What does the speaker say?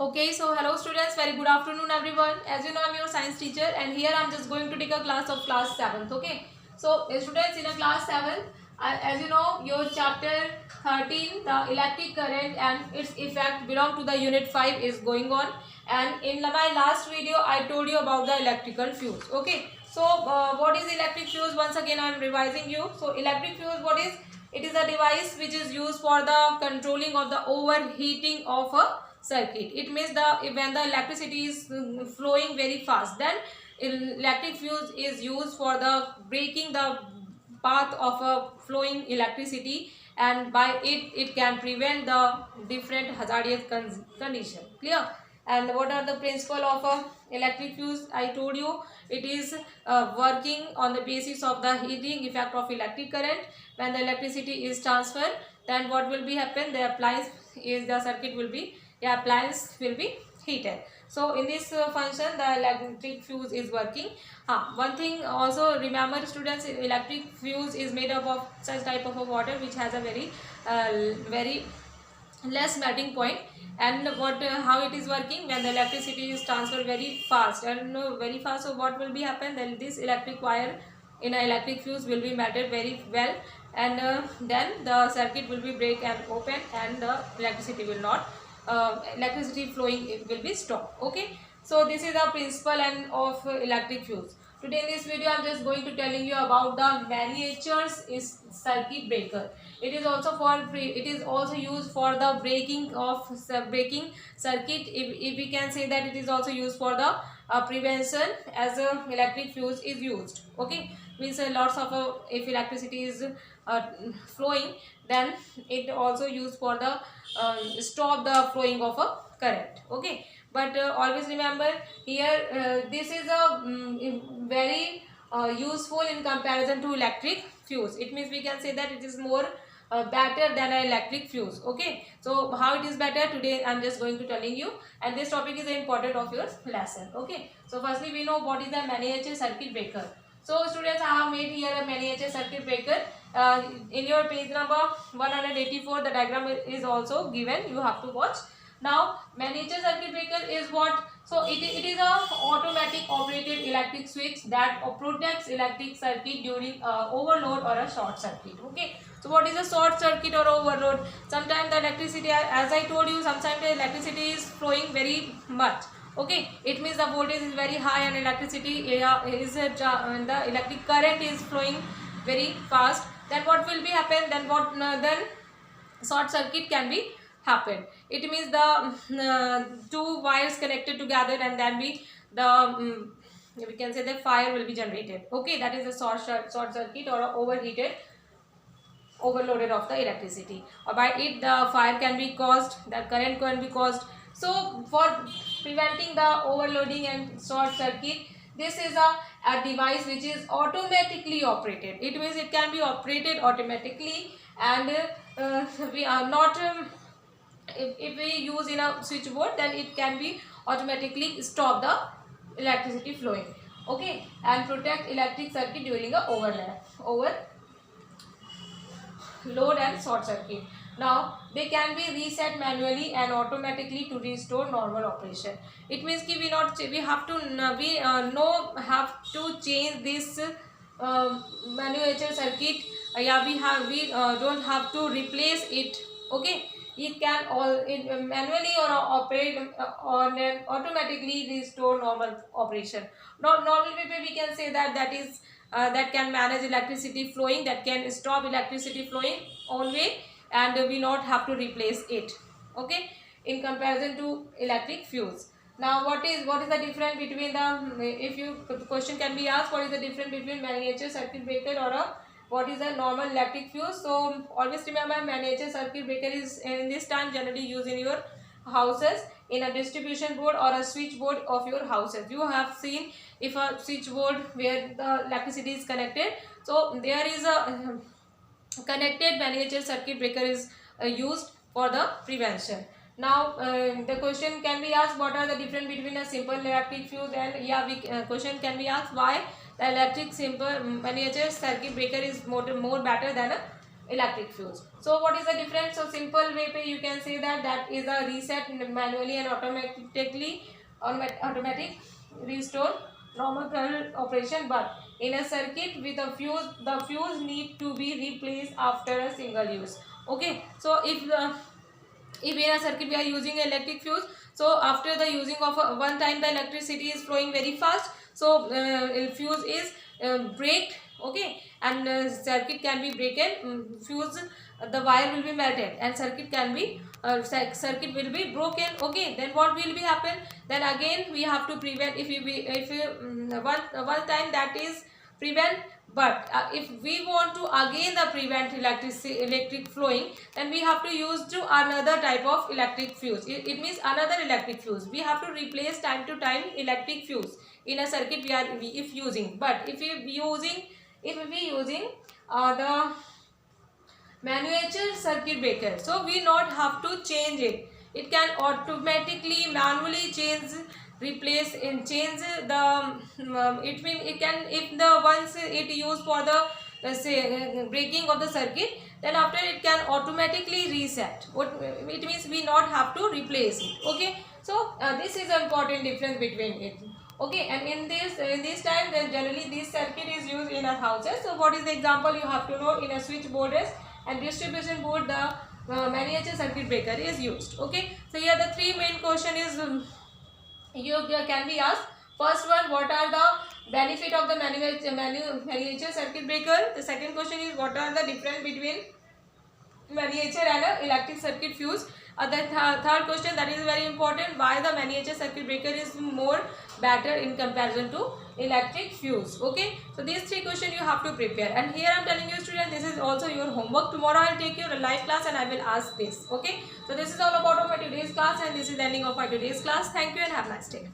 Okay, so hello students, very good afternoon everyone. As you know, I'm your science teacher and here I'm just going to take a class of class 7th. Okay, so students in a class 7th, as you know, your chapter 13, the electric current and its effect belong to the unit 5 is going on. And in my last video, I told you about the electrical fuse. Okay, so what is electric fuse? Once again, I'm revising you. So electric fuse, what is? It is a device which is used for the controlling of the overheating of a circuit. It means when the electricity is flowing very fast, then electric fuse is used for the breaking the path of a flowing electricity, and by it can prevent the different hazardous condition. Clear? And what are the principle of a electric fuse? I told you it is working on the basis of the heating effect of electric current. When the electricity is transferred, then what will be happen? The appliance is the circuit will be, the appliance will be heated. So in this function the electric fuse is working. One thing also remember students, electric fuse is made up of such type of a water which has a very less melting point. And what how it is working? When the electricity is transferred very fast and very fast, so what will be happen? Then this electric wire in an electric fuse will be melted very well, and then the circuit will be break and open, and the electricity will not electricity flowing, it will be stopped. Okay, so this is the principle and of electric fuse. Today in this video I'm just going to telling you about the miniatures is circuit breaker. It is also it is also used for the breaking of breaking circuit. If we can say that it is also used for the prevention, as a electric fuse is used. Okay, means lots of if electricity is flowing, then it also used for the stop the flowing of a current. Okay, but always remember here this is a very useful in comparison to electric fuse. It means we can say that it is more better than an electric fuse. Okay, so how it is better, today I'm just going to telling you, and this topic is important of your lesson. Okay, so firstly we know what is the miniature circuit breaker. So students, I have made here a miniature circuit breaker. In your page number 184 the diagram is also given, you have to watch. Now miniature circuit breaker is what? So it is a automatic operated electric switch that protects electric circuit during overload or a short circuit. Okay, so what is a short circuit or overload? Sometimes the electricity, as I told you, sometimes the electricity is flowing very much. Okay, it means the voltage is very high and electricity is the electric current is flowing very fast. Then what will be happen? Then what? Then short circuit can be happen. It means the two wires connected together, and then we can say the fire will be generated. Okay, that is a short circuit or a overloaded of the electricity, or by it the fire can be caused, the current can be caused. So for preventing the overloading and short circuit, this is a device which is automatically operated. It means it can be operated automatically, and we are not if we use in a switchboard, then it can be automatically stop the electricity flowing. Okay, and protect electric circuit during a overload and short circuit. Now they can be reset manually and automatically to restore normal operation. It means ki we have to have to change this manual circuit. We don't have to replace it. Okay, it can manually or operate or automatically restore normal operation. Normal people, we can say that is that can manage electricity flowing, that can stop electricity flowing own way, and we not have to replace it. Okay, in comparison to electric fuse. Now what is the difference between the question can be asked, what is the difference between miniature circuit breaker or what is a normal electric fuse? So always remember, miniature circuit breaker is in this time generally used in your houses, in a distribution board or a switchboard of your houses. You have seen if a switchboard where the electricity is connected, so there is a connected miniature circuit breaker is used for the prevention. Now the question can be asked, what are the difference between a simple electric fuse and question can be asked, why the electric simple miniature circuit breaker is more better than a electric fuse. So what is the difference? So simple way pe you can say that is a reset manually and automatic restore normal current operation, but in a circuit with a fuse, the fuse need to be replaced after a single use. Okay, so if in a circuit we are using electric fuse, so after the using of one time the electricity is flowing very fast, so fuse is break. Okay, and circuit can be broken, fuse, the wire will be melted and circuit can be circuit will be broken. Okay, then what will be happen? Then again we have to prevent, if you one time that is prevent, but if we want to again the prevent electric flowing, then we have to use to another type of electric fuse. It means another electric fuse. We have to replace time to time electric fuse in a circuit we are if using. But if we using the miniature circuit breaker, so we not have to change it. It can automatically manually change, replace and change the it mean it can, if the once it used for the say breaking of the circuit, then after it can automatically reset. What it means, we not have to replace it. Okay, so this is an important difference between it. Okay, and in this time, then generally this circuit is used in our houses. So what is the example you have to know? In a switchboard is and distribution board, the miniature circuit breaker is used. Okay, so here the three main question is you can be asked. First one, what are the benefit of the miniature circuit breaker? The second question is, what are the difference between miniature and a electric circuit fuse? The third question, that is very important, why the miniature circuit breaker is more better in comparison to electric fuse. Okay, so these three questions you have to prepare, and here I am telling you students, this is also your homework. Tomorrow I will take your live class and I will ask this. Okay, so this is all about my today's class, and this is the ending of my today's class. Thank you and have a nice day.